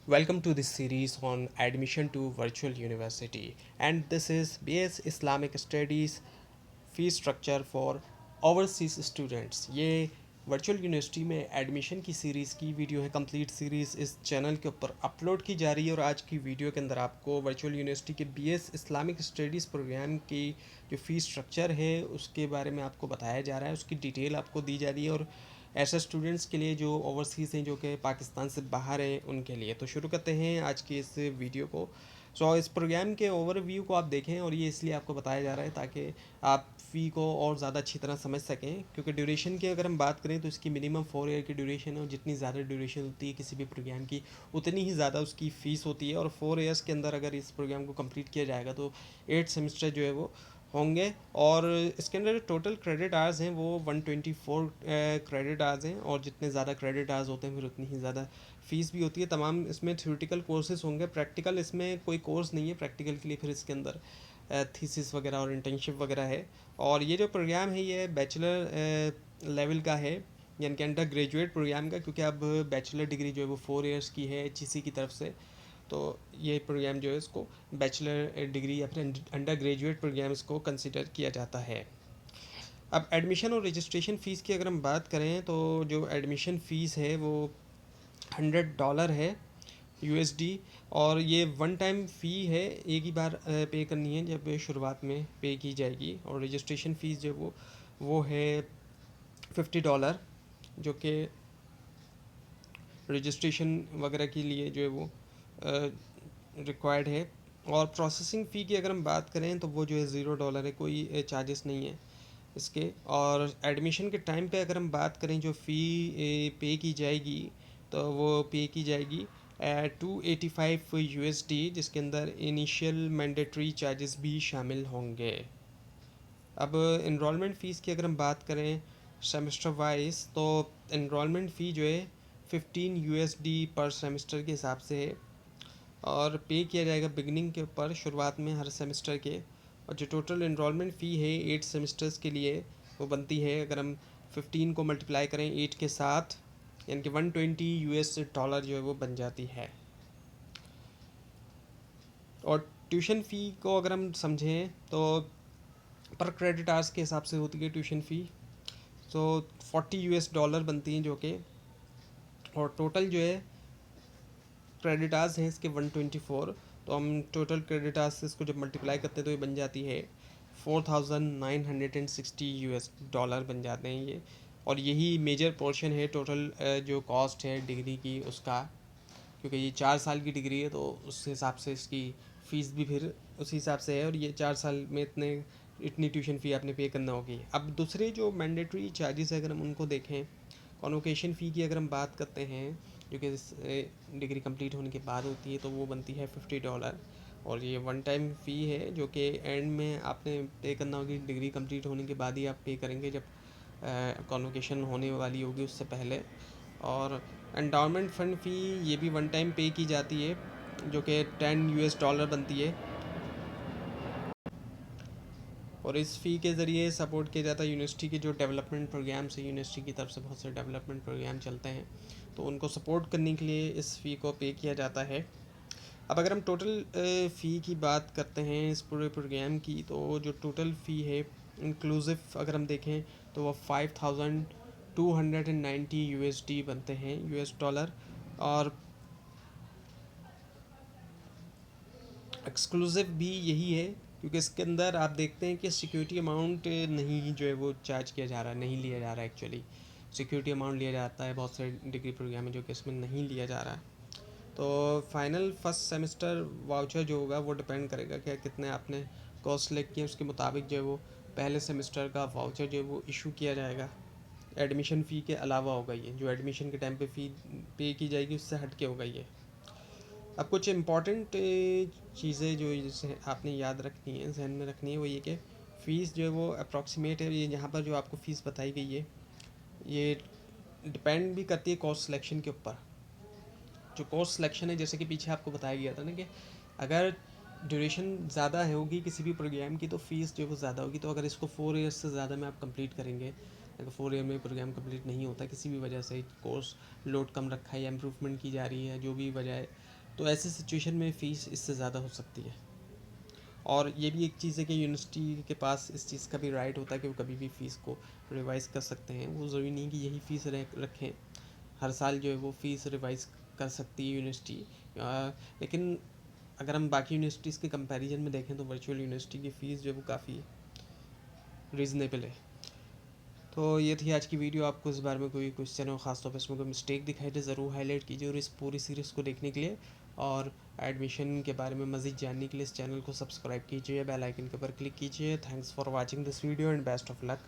Welcome to this series on admission to virtual university, and this is BS Islamic Studies fee structure for overseas students. ये virtual university में admission की series की video है, complete series इस channel के ऊपर upload की जा रही है। और आज की वीडियो के अंदर आपको वर्चुअल यूनिवर्सिटी के बीएस इस्लामिक स्टडीज़ प्रोग्राम की जो फ़ी स्ट्रक्चर है उसके बारे में आपको बताया जा रहा है, उसकी डिटेल आपको दी जा रही है। और ऐसे स्टूडेंट्स के लिए जो ओवरसीज़ हैं, जो कि पाकिस्तान से बाहर हैं, उनके लिए तो शुरू करते हैं आज की इस वीडियो को। इस प्रोग्राम के ओवरव्यू को आप देखें, और ये इसलिए आपको बताया जा रहा है ताकि आप फ़ी को और ज़्यादा अच्छी तरह समझ सकें। क्योंकि ड्यूरेशन की अगर हम बात करें तो इसकी मिनिमम 4 ईयर की ड्यूरेशन है, और जितनी ज़्यादा ड्यूरेशन होती है किसी भी प्रोग्राम की उतनी ही ज़्यादा उसकी फ़ीस होती है। और 4 ईयर्स के अंदर अगर इस प्रोग्राम को कंप्लीट किया जाएगा तो 8 सेमेस्टर जो है वो होंगे। और इसके अंदर टोटल क्रेडिट आवर्स हैं वो 124 क्रेडिट आवर्स हैं, और जितने ज़्यादा क्रेडिट आवर्स होते हैं फिर उतनी ही ज़्यादा फ़ीस भी होती है। तमाम इसमें थ्योरेटिकल कोर्सेज होंगे, प्रैक्टिकल इसमें कोई कोर्स नहीं है। प्रैक्टिकल के लिए फिर इसके अंदर थीसिस वगैरह और इंटर्नशिप वगैरह है। और ये जो प्रोग्राम है ये बैचलर लेवल का है, यानी कि अंडर ग्रेजुएट प्रोग्राम का, क्योंकि अब बैचलर डिग्री जो है वो 4 ईयर्स की है HEC की तरफ से। तो ये प्रोग्राम जो है इसको बैचलर डिग्री या फिर अंडर ग्रेजुएट प्रोग्राम इसको कंसिडर किया जाता है। अब एडमिशन और रजिस्ट्रेशन फ़ीस की अगर हम बात करें तो जो एडमिशन फ़ीस है वो $100 है, USD। और ये वन टाइम फ़ी है, एक ही बार पे करनी है जब शुरुआत में पे की जाएगी। और रजिस्ट्रेशन फ़ीस जो वो है $50, जो कि रजिस्ट्रेशन वगैरह के लिए जो है वो रिक्वायर्ड है। और प्रोसेसिंग फ़ी की अगर हम बात करें तो वो जो है $0 है, कोई चार्जेस नहीं है इसके। और एडमिशन के टाइम पे अगर हम बात करें जो फ़ी पे की जाएगी तो वो पे की जाएगी 285 USD, जिसके अंदर इनिशियल मैंडेटरी चार्जेस भी शामिल होंगे। अब इनरोलमेंट फ़ीस की अगर हम बात करें सेमेस्टर वाइज तो इनरोलमेंट फ़ी जो है 15 USD पर सेमेस्टर के हिसाब से है, और पे किया जाएगा बिगनिंग के ऊपर, शुरुआत में हर सेमेस्टर के। और जो टोटल इनरोलमेंट फ़ी है 8 सेमेस्टर्स के लिए वो बनती है, अगर हम 15 को मल्टीप्लाई करें 8 के साथ, यानी कि $120 जो है वो बन जाती है। और ट्यूशन फ़ी को अगर हम समझें तो पर क्रेडिट आवर्स के हिसाब से होती है ट्यूशन फ़ी। तो $40 बनती हैं, जो कि और टोटल जो है क्रेडिट आवर्स हैं इसके 124। तो हम टोटल क्रेडिट आवर्स से इसको जब मल्टीप्लाई करते हैं तो ये बन जाती है 4960 US डॉलर बन जाते हैं ये। और यही मेजर पोर्शन है टोटल जो कॉस्ट है डिग्री की उसका, क्योंकि ये 4 साल की डिग्री है तो उस हिसाब से इसकी फ़ीस भी फिर उसी हिसाब से है। और ये 4 साल में इतनी ट्यूशन फ़ी आपने पे करना होगी। अब दूसरे जो मैंडेटरी चार्जेस है अगर हम उनको देखें, कॉन्वोकेशन फ़ी की अगर हम बात करते हैं जो कि डिग्री कंप्लीट होने के बाद होती है, तो वो बनती है $50। और ये वन टाइम फ़ी है जो कि एंड में आपने पे करना होगी, डिग्री कंप्लीट होने के बाद ही आप पे करेंगे, जब कॉन्वोकेशन होने वाली होगी उससे पहले। और एंडाउनमेंट फ़ंड फ़ी ये भी वन टाइम पे की जाती है, जो कि $10 बनती है। और इस फ़ी के ज़रिए सपोर्ट किया जाता है यूनिवर्सिटी के जो डेवलपमेंट प्रोग्राम्स हैं, यूनिवर्सिटी की तरफ से बहुत से डेवलपमेंट प्रोग्राम चलते हैं, तो उनको सपोर्ट करने के लिए इस फ़ी को पे किया जाता है। अब अगर हम टोटल फ़ी की बात करते हैं इस पूरे प्रोग्राम की, तो जो टोटल फ़ी है इंक्लूसिव अगर हम देखें तो वो 5290 USD बनते हैं, US डॉलर। और एक्सक्लूसिव भी यही है, क्योंकि इसके अंदर आप देखते हैं कि सिक्योरिटी अमाउंट नहीं जो है वो चार्ज किया जा रहा है, नहीं लिया जा रहा है। एक्चुअली सिक्योरिटी अमाउंट लिया जाता है बहुत सारे डिग्री प्रोग्राम में, जो कि इसमें नहीं लिया जा रहा है। तो फाइनल फर्स्ट सेमेस्टर वाउचर जो होगा वो डिपेंड करेगा कि कितने आपने कोर्स सेलेक्ट किए, उसके मुताबिक जो है वो पहले सेमेस्टर का वाउचर जो है वो इशू किया जाएगा। एडमिशन फ़ी के अलावा होगा ये, जो एडमिशन के टाइम पे फ़ी पे की जाएगी उससे हट के होगा ये। अब कुछ इम्पॉर्टेंट चीज़ें जो जैसे आपने याद रखनी है, जहन में रखनी है, वो ये कि फ़ीस जो है वो अप्रॉक्सीमेट है। ये यहाँ पर जो आपको फ़ीस बताई गई है ये डिपेंड भी करती है कोर्स सिलेक्शन के ऊपर। जो कोर्स सिलेक्शन है, जैसे कि पीछे आपको बताया गया था ना कि अगर ड्यूरेशन ज़्यादा है होगी किसी भी प्रोग्राम की तो फ़ीस जो है वो ज़्यादा होगी। तो अगर इसको 4 ईयर्स से ज़्यादा में आप कंप्लीट करेंगे, अगर 4 ईयर में प्रोग्राम कंप्लीट नहीं होता किसी भी वजह से, कोर्स लोड कम रखा है या इम्प्रूवमेंट की जा रही है, जो भी वजह है, तो ऐसी सिचुएशन में फ़ीस इससे ज़्यादा हो सकती है। और ये भी एक चीज़ है कि यूनिवर्सिटी के पास इस चीज़ का भी राइट होता है कि वो कभी भी फ़ीस को रिवाइज़ कर सकते हैं। वो ज़रूरी नहीं कि यही फ़ीस रखें, हर साल जो है वो फ़ीस रिवाइज़ कर सकती है यूनिवर्सिटी। लेकिन अगर हम बाकी यूनिवर्सिटीज़ के कंपैरिजन में देखें तो वर्चुअल यूनिवर्सिटी की फ़ीस जो है वो काफ़ी रीज़नेबल है। तो ये थी आज की वीडियो। आपको इस बारे में कोई क्वेश्चन हो, खासतौर पर इसमें कोई मिस्टेक दिखाई दे, ज़रूर हाईलाइट कीजिए। और इस पूरी सीरीज़ को देखने के लिए और एडमिशन के बारे में मज़ीद जानने के लिए इस चैनल को सब्सक्राइब कीजिए, बेल आइकन के ऊपर क्लिक कीजिए। Thanks for watching this video and best of luck.